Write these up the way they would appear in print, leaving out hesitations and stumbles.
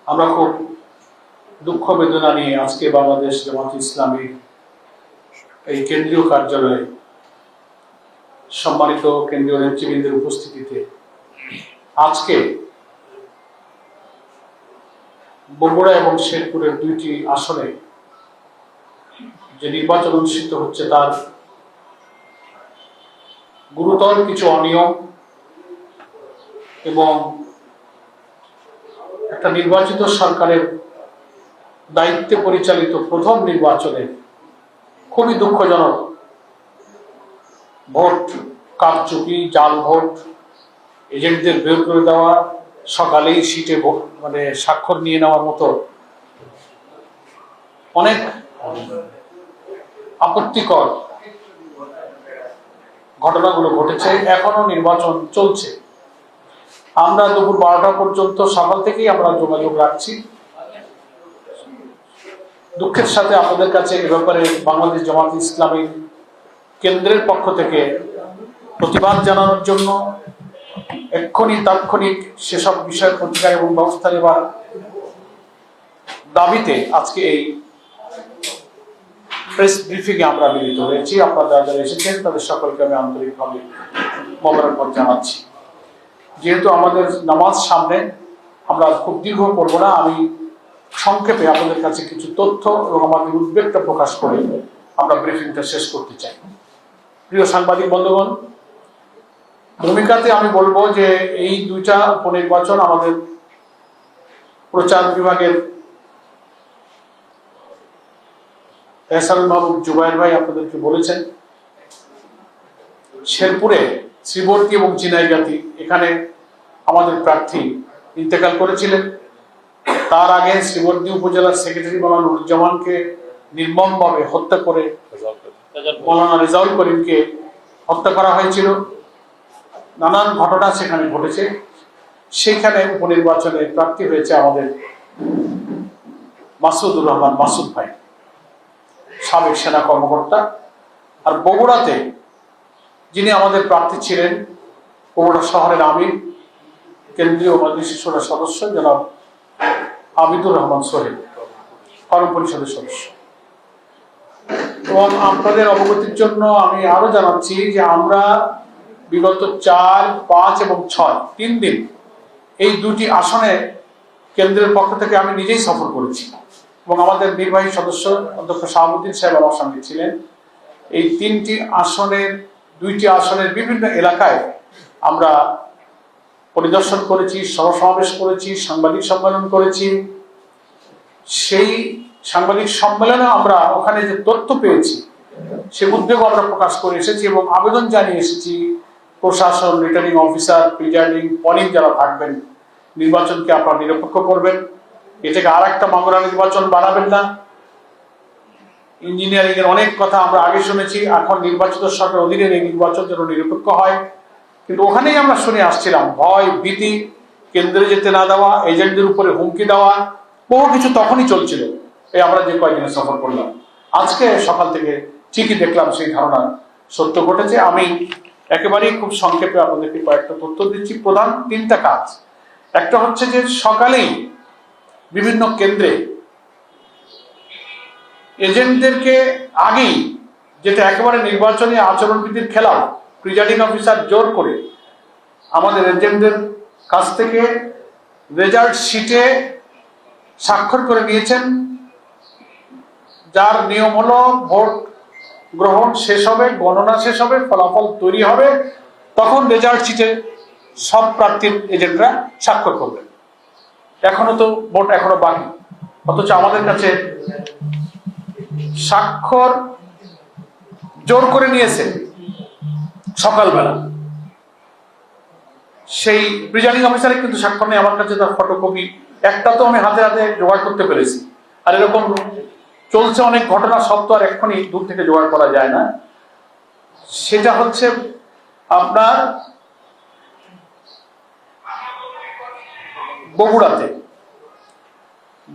আমরা খুব দুঃখ বেদনা নিয়ে আজকে বাংলাদেশ জামাত ইসলামীর এই কেন্দ্রীয় কার্যালয়ে সম্মানিত কেন্দ্রীয় নেতৃবৃন্দের উপস্থিতিতে আজকে বগুড়া এবং শেরপুরের দুইটি আসনে যে নির্বাচন অনুষ্ঠিত হচ্ছে তার গুরুতর কিছু অনিয়ম এবং একটা নির্বাচিত সরকারের দায়িত্বে পরিচালিত প্রথম নির্বাচনে খুবই দুঃখজনক ভোট কারচুপি, জাল ভোট, এজেন্টদের বের করে দেওয়া, সকালেই সিটে স্বাক্ষর নিয়ে নেওয়ার মতো অনেক আপত্তিকর ঘটনাগুলো ঘটেছে। এখনো নির্বাচন চলছে। আমরা দুপুর 12টা পর্যন্ত সকাল থেকেই আমরা যোগাযোগ রাখছি। দুঃখের সাথে আপনাদের কাছে এ ব্যাপারে বাংলাদেশ জামাত ইসলামী কেন্দ্রের পক্ষ থেকে প্রতিবাদ জানানোর জন্য এক্ষুনি তাৎক্ষণিক সেসব বিষয়ের প্রতিকার এবং ব্যবস্থা নেবার দাবিতে আজকে এই প্রেস ব্রিফিং এ আমরা মিলিত হয়েছি। আপনারা যারা এসেছেন তাদের সকলকে আমি আন্তরিকভাবে মোবারকবাদ জানাচ্ছি। যেহেতু আমাদের নামাজ সামনে, আমরা খুব দীর্ঘ করব না। আমি সংক্ষেপে আপনাদের কাছে কিছু তথ্য এবং আমাদের উদ্বেগটা প্রকাশ করে আমরা ব্রিফিংটা শেষ করতে চাই। প্রিয় সাংবাদিক বন্ধুগণ, ভূমিকাতে আমি বলবো যে এই দুইটা উপনির্বাচন আমাদের প্রচার বিভাগের এহসানুল মাহবুব জুবায়ের ভাই আপনাদেরকে বলেছেন, শেরপুরে শ্রীবর্তী এবং চিনাইগাতি এখানে আমাদের প্রার্থী ইন্তেকাল করেছিলেন। তার আগে শ্রীবর্তী উপজেলার সেক্রেটারি মাওলানা নুরুজ্জামানকে নির্মমভাবে হত্যা করে মাওলানা রেজাউল করিমকে হত্যা করা হয়েছিল। নানান ঘটনা সেখানে ঘটেছে। সেখানে উপনির্বাচনে প্রার্থী হয়েছে আমাদের মাসুদুর রহমান মাসুদ ভাই, সাবেক সেনা কর্মকর্তা। আর বগুড়াতে যিনি আমাদের প্রার্থী ছিলেন, বগুড়া শহরের আমির, কেন্দ্রীয় মজলিস শুরার সদস্য জনাব আবিদুর রহমান সোহেল, কর্ম পরিষদের সদস্য। এবং আপনাদের অবগতির জন্য আমি আরো জানাচ্ছি যে আমরা বিগত 4, 5 এবং 6 3 দিন এই দুটি আসনে কেন্দ্রের পক্ষ থেকে আমি নিজেই সফর করেছি এবং আমাদের নির্বাহী সদস্য অধ্যক্ষ শাহাবুদ্দিন সাহেব আমার সঙ্গে ছিলেন। এই দুইটি আসনের বিভিন্ন এলাকায় আমরা পরিদর্শন করেছি, সভা-সমাবেশ করেছি, সাংবাদিক সম্মেলন করেছি। সেই সাংবাদিক সম্মেলনে আমরা ওখানে যে তথ্য পেয়েছি সে উদ্বেগ আমরা প্রকাশ করে এসেছি এবং আবেদন জানিয়ে এসেছি প্রশাসন, রিটার্নিং অফিসার, প্রিজাইডিং, পলিং যারা থাকবেন, নির্বাচনকে আপনারা নিরপেক্ষ করবেন। এটাকে আর একটা মামলা নির্বাচন বানাবেন না। ইঞ্জিনিয়ারিং এর অনেক কথা আমরা আগে শুনেছি। এখন নির্বাচিত সরকার অধীনে এই নির্বাচন যেন নিরপেক্ষ হয়। কিন্তু ওখানেই আমরা শুনে আসছিলাম ভয়, ভীতি, কেন্দ্রে যেতে না দেওয়া, এজেন্টদের উপরে হুমকি দেওয়া, বহু কিছু তখনই চলছিল। এই আমরা যে কয়েকদিনে সফর করলাম, আজকে সকাল থেকে ঠিকই দেখলাম সেই ধারণা সত্য ঘটেছে। আমি একেবারেই খুব সংক্ষেপে আপনাদেরকে কয়েকটা তথ্য দিচ্ছি। প্রধান 3টা কাজ। একটা হচ্ছে যে সকালেই বিভিন্ন কেন্দ্রে এজেন্টদেরকে আগেই, যেটা একেবারে নির্বাচনী আচরণবিধির খেলাফ, প্রিজাইডিং অফিসার জোর করে আমাদের এজেন্টদের কাছ থেকে রেজাল্ট শিটে স্বাক্ষর করে নিয়েছেন। যার নিয়ম হলো ভোট গ্রহণ শেষ হবে, গণনা শেষ হবে, ফলাফল তৈরি হবে, তখন রেজাল্ট শিটে সব প্রার্থীর এজেন্টরা স্বাক্ষর করবেন। এখনো তো ভোট এখনো বাকি, অথচ আমাদের কাছে স্বাক্ষর জোর করে নিয়েছে সকালবেলা। সেই প্রিজাইডিং অফিসারে কিন্তু স্বাক্ষর নেই। আমার কাছে তার ফটোকপি একটা তো আমি হাতে হাতে জোগাড় করতে পেরেছি। আর এরকম চলছে অনেক ঘটনা, সব তো আর এক্ষুনি দূর থেকে জোগাড় করা যায় না। সেটা হচ্ছে আপনার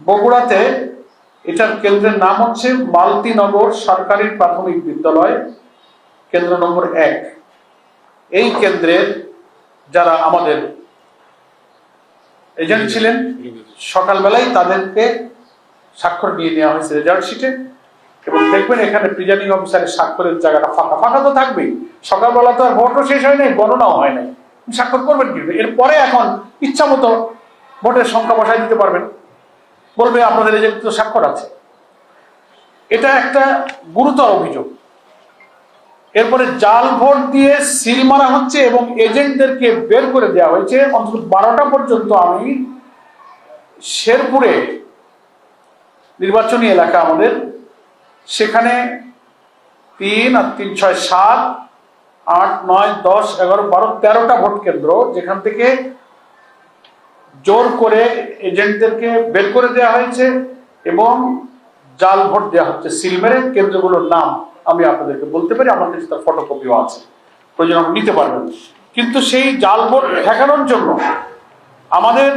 বগুড়াতে এটার কেন্দ্রের নাম হচ্ছে মালতীনগর সরকারি প্রাথমিক বিদ্যালয়, কেন্দ্র নম্বর 1। এই কেন্দ্রের যারা আমাদের এজেন্ট ছিলেন সকালবেলায় তাদেরকে স্বাক্ষর নিয়ে নেওয়া হয়েছে রেজাল্ট শিটে, এবং দেখবেন এখানে প্রিজাইডিং অফিসারের স্বাক্ষরের জায়গাটা ফাঁকা ফাঁকা তো থাকবেই। সকালবেলা তো আর ভোটও শেষ হয় নাই, গণনাও হয় নাই, স্বাক্ষর করবেন কিন্তু এরপরে এখন ইচ্ছা মতো ভোটের সংখ্যা বসায় দিতে পারবেন, বলবে আপনাদের এজেন্ট তো স্বাক্ষর আছে। এটা একটা গুরুতর অভিযোগ। এরপরে জাল ভোট দিয়ে সিল মারা হচ্ছে এবং এজেন্টদেরকে বের করে দেওয়া হয়েছে। অন্তত 12টা পর্যন্ত আমি শেরপুরে নির্বাচনী এলাকা আমাদের, সেখানে 3 আর 3 6 7 8 9 10 11 12 13টা ভোট কেন্দ্র যেখান থেকে জোর করে এজেন্টদেরকে বের করে দেওয়া হয়েছে এবং জাল ভোট দেওয়া হচ্ছে সিল মেরে। কেন্দ্রগুলোর নাম আমি আপনাদেরকে বলতে পারি, আমার কাছে তার ফটোকপিও আছে, প্রয়োজন আপনি নিতে পারবেন। কিন্তু সেই জাল ভোট ঠেকানোর জন্য আমাদের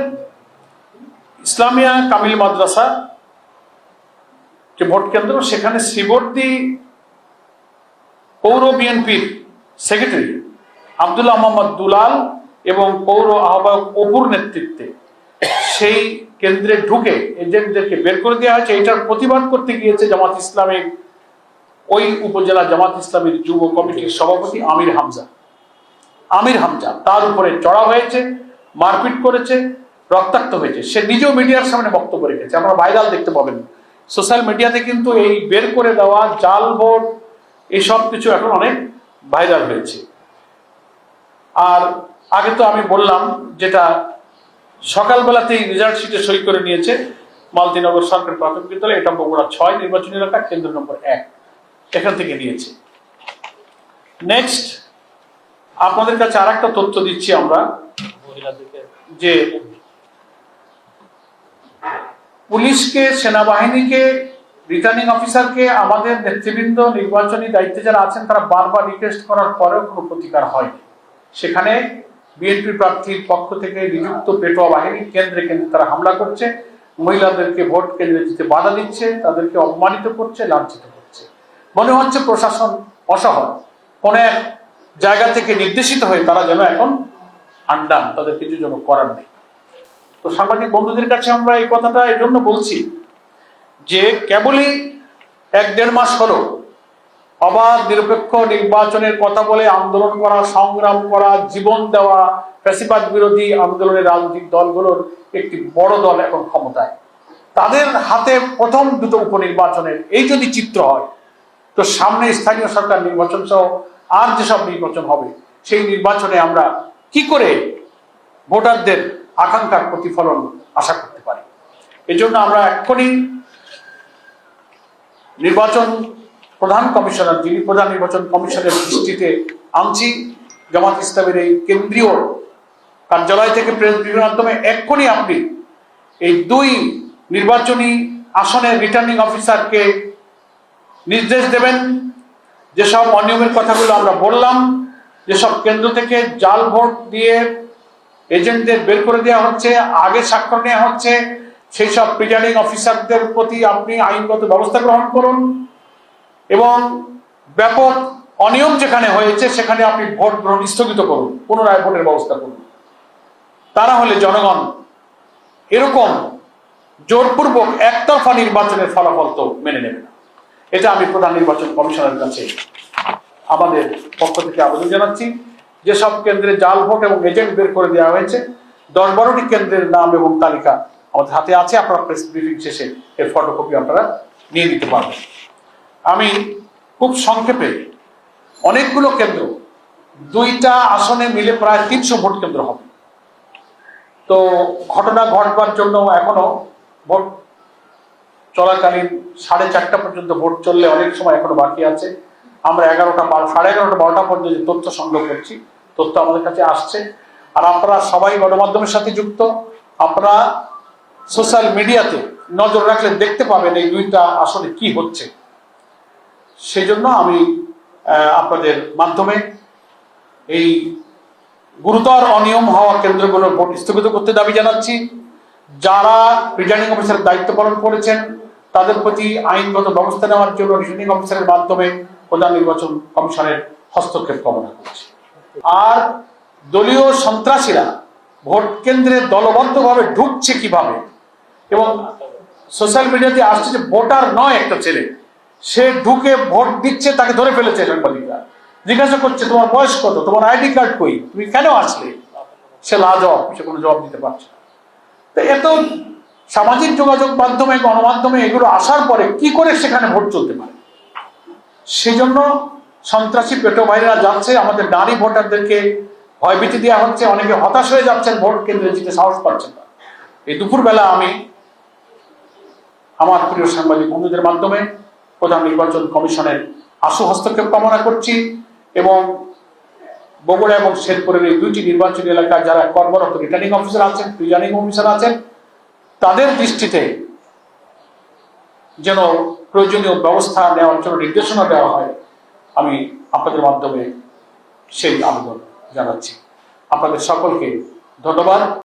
ইসলামিয়া কামিল মাদ্রাসা যে ভোট কেন্দ্র, সেখানে শ্রীবর্দী পৌর বিএনপির সেক্রেটারি আব্দুল্লাহ মোহাম্মদ দুলাল এবং পৌর আহ্বায়ক অপুর নেতৃত্বে সেই কেন্দ্রে ঢুকে এজেন্টদেরকে বের করে দেওয়া হয়েছে। এটার প্রতিবাদ করতে গিয়েছে জামাত ইসলামের ওই উপজেলা জামাত ইসলামের যুব কমিটির সভাপতি আমির হামজা তার উপরে চড়া হয়েছে, মারপিট করেছে, রক্তাক্ত হয়েছে। সে নিজেও মিডিয়ার সামনে বক্তব্য রেখেছে, আপনারা ভাইরাল দেখতে পাবেন সোশ্যাল মিডিয়াতে। কিন্তু এই বের করে দেওয়া জাল ভোট এইসব কিছু এখন অনেক ভাইরাল হয়েছে। আর আগে তো আমি বললাম যেটা সকালবেলাতেই রেজাল্ট শিটে সই করে নিয়েছে মালতীনগর সরকারি প্রাথমিক বিদ্যালয়, এটা বগুড়া 6 নির্বাচনী এলাকা, কেন্দ্র নম্বর 1, এখান থেকে নিয়েছে। নেক্সট আপনাদের কাছে আর একটা তথ্য দিচ্ছি আমরা, যে পুলিশকে, সেনাবাহিনীকে, রিটার্নিং অফিসারকে আমাদের নেতৃবৃন্দ নির্বাচনী দায়িত্বে যারা আছেন তারা বারবার রিকোয়েস্ট করার পরেও কোনো প্রতিকার হয়নি। সেখানে বিএনপি প্রার্থীর পক্ষ থেকে নিযুক্ত পেটোয়া বাহিনী কেন্দ্রে কেন্দ্রে তারা হামলা করছে, মহিলাদেরকে ভোট কেন্দ্রে যেতে বাধা দিচ্ছে, তাদেরকে অপমানিত করছে, লাঞ্ছিত করছে। মনে হচ্ছে প্রশাসন অসহায়, কোন এক জায়গা থেকে নির্দেশিত হয়ে তারা যেন এখন আন্ডান, তাদের কিছু যেন করার নেই। তো সাংবাদিক বন্ধুদের কাছে আমরা এই কথাটা এই জন্য বলছি যে কেবলই 1-1.5 মাস হলো অবাধ নিরপেক্ষ নির্বাচনের কথা বলে আন্দোলন করা, সংগ্রাম করা, জীবন দেওয়া ফ্যাসিবাদ বিরোধী আন্দোলনের রাজনৈতিক দলগুলোর একটি বড় দল এখন ক্ষমতায়। তাদের হাতে প্রথম 2টো উপনির্বাচনের এই যদি চিত্র হয়, তো সামনে স্থানীয় সরকার নির্বাচন সহ আর যেসব নির্বাচন হবে সেই নির্বাচনে আমরা কি করে ভোটারদের আকাঙ্ক্ষার প্রতিফলন আশা করতে পারি। এজন্য আমরা এক্ষুনি নির্বাচন প্রধান কমিশনার, যিনি প্রধান নির্বাচন কমিশনের দৃষ্টিতে আনছি, জামাত ইসলামের এই কেন্দ্রীয় কার্যালয় থেকে প্রেস ব্রিফিংয়ের মাধ্যমে এক্ষুনি আপনি এই 2 নির্বাচনী আসনের রিটার্নিং অফিসারকে নির্দেশ দেবেন, যেসব অনিয়মের কথাগুলো আমরা বললাম, যেসব কেন্দ্র থেকে জাল ভোট দিয়ে এজেন্টদের বের করে দেওয়া হচ্ছে, আগে স্বাক্ষর নেওয়া হচ্ছে, সেই সব প্রিজাইডিং অফিসারদের প্রতি আপনি আইনগত ব্যবস্থা গ্রহণ করুন এবং ব্যাপক অনিয়ম যেখানে হয়েছে সেখানে আপনি ভোট গ্রহণ স্থগিত করুন, পুনরায় ভোটের ব্যবস্থা করুন। তা না হলে জনগণ এরকম জোরপূর্বক একতরফা নির্বাচনের ফলাফল তো মেনে নেবে না। এটা আমি প্রধান নির্বাচন কমিশনের কাছে আমাদের পক্ষ থেকে আবেদন জানাচ্ছি। যেসব কেন্দ্রে জাল ভোট এবং এজেন্ট বের করে দেওয়া হয়েছে 10-12টি কেন্দ্রের নাম এবং তালিকা আমাদের হাতে আছে, আপনারা প্রেস ব্রিফিং শেষে এর ফটোকপি আপনারা নিয়ে নিতে পারবেন। আমি খুব সংক্ষেপে, অনেকগুলো কেন্দ্র, 2টা আসনে মিলে প্রায় 300 ভোট কেন্দ্র হবে। তো ঘটনা ঘটবার জন্য এখনো ভোট চলাকালীন 4:30টা পর্যন্ত ভোট চললে অনেক সময় এখনো বাকি আছে। আমরা 11টা 11:30 12টা পর্যন্ত তথ্য সংগ্রহ করছি, তথ্য আমাদের কাছে আসছে। আর আপনারা সবাই গণমাধ্যমের সাথে যুক্ত, আপনারা সোশ্যাল মিডিয়াতে নজর রাখলে দেখতে পাবেন এই 2টা আসলে কি হচ্ছে। সেই জন্য আমি আপনাদের মাধ্যমে এই গুরুতর অনিয়ম হওয়া কেন্দ্রগুলোর ভোট স্থগিত করতে দাবি জানাচ্ছি। যারা প্রিজাইডিং অফিসারের দায়িত্ব পালন করেছেন তাদের প্রতি আইনগত ব্যবস্থা নেওয়ার জন্য রিটার্নিং অফিসারের মাধ্যমে প্রধান নির্বাচন কমিশনের হস্তক্ষেপ কামনা করছি। আর দলীয় সন্ত্রাসীরা ভোট কেন্দ্রে দলবদ্ধভাবে ঢুকছে কিভাবে এবং সোশ্যাল মিডিয়াতে আসছে যে ভোটার নয় একটা ছেলে, সে ঢুকে ভোট দিচ্ছে, তাকে ধরে ফেলেছে সাংবাদিকরা, জিজ্ঞাসা করছে তোমার বয়স কত, তোমার আইডি কার্ড কই, তুমি কেন আসলে? সে লাজবাব, সে কোনো জবাব দিতে পারছে না। তো এত সামাজিক যোগাযোগ মাধ্যমে, গণমাধ্যমে এগুলো আসার পরে কি করে সেখানে ভোট চলতে পারে? সেজন্য সন্ত্রাসী পেটো ভাইরা যাচ্ছে, আমাদের নারী ভোটারদেরকে ভয়ভীতি দেওয়া হচ্ছে, অনেকে হতাশ হয়ে যাচ্ছেন, ভোট কেন্দ্রে যেতে সাহস পাচ্ছেন না। এই দুপুরবেলা আমি আমার প্রিয় সাংবাদিক বন্ধুদের মাধ্যমে প্রধান নির্বাচন কমিশনের আশু হস্তক্ষেপ কামনা করছি এবং বগুড়া এবং শেরপুরের এই দুইটি নির্বাচনী এলাকায় যারা কর্মরত রিটার্নিং অফিসার আছেন, প্রিজাইডিং অফিসার আছেন, তাদের দৃষ্টিতে যেন প্রয়োজনীয় ব্যবস্থা নেওয়ার জন্য নির্দেশনা দেওয়া হয়, আমি আপনাদের মাধ্যমে সেই আবেদন জানাচ্ছি। আপনাদের সকলকে ধন্যবাদ।